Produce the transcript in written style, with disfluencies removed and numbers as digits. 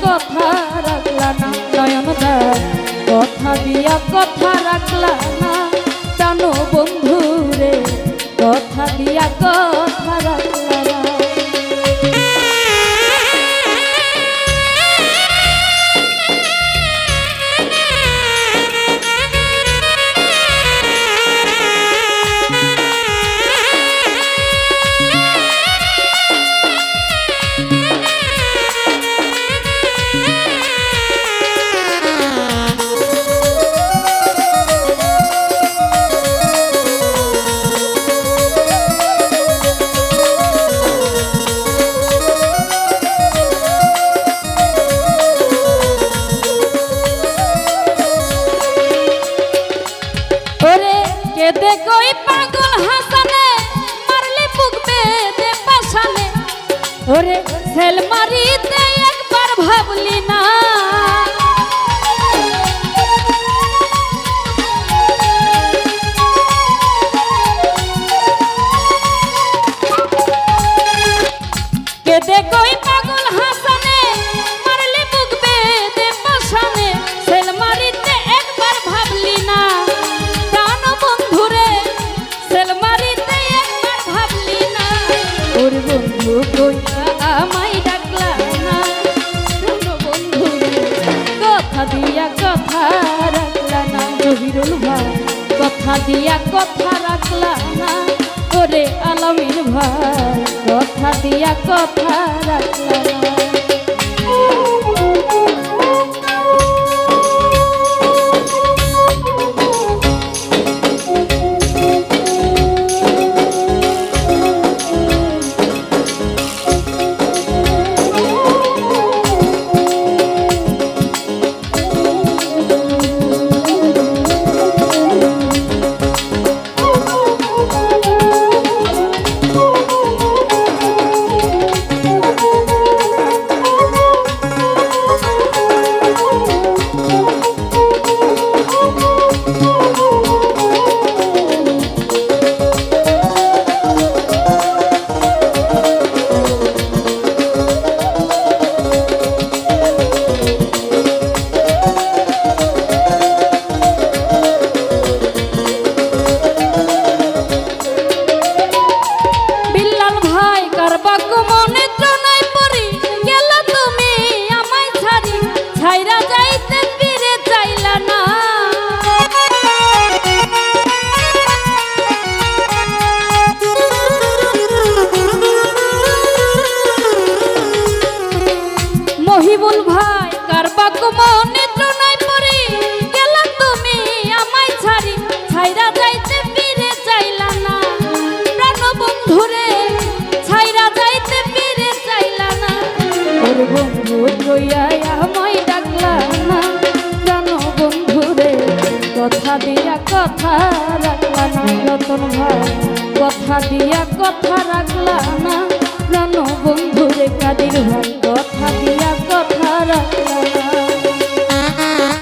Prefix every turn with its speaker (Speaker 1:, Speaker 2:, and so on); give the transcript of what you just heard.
Speaker 1: কথা রাখলা না নয়ন দা, কথা দিয়া কথা রাখলা না জানো বন্ধু রে, কথা দিয়া কথা রাখলা না। কেদে কই পাগল হাসানে মারলে বুক বেদে পাশানে, ওরে সেল মারিতে একবার ভাবলি না, কেদে কই পাগল হাসানে মারলে বুক বেদে পাশানে, সেল মারিতে একবার ভাবলি না বন্ধু কইয়া আমায় ডাকলা না বন্ধু, কথা দিয়া কথা রাখলা না জহিরুল ভাই, কথা দিয়া কথা রাখলা না ওরে আলামিন ভাই, কথা দিয়া কথা রাখলা না। মহিবুল ভাই কারবাক মনে ত্রনাই পড়ি গেলা তুমি আমায় ছাড়ি, ছাইরা যাইতে ফিরে চাইলা না প্রাণ বন্ধুরে, ছাইরা যাইতে ফিরে চাইলা না, ওর বন্ধু কইয়া আমায় ডাকলা না জানো বন্ধুরে, কথা দিয়া কথা রাখলা না রতন ভাই, কথা দিয়া কথা রাখলা না জানো বন্ধুরে কাদির ভাই, কথা দিয়া কথা রাখলা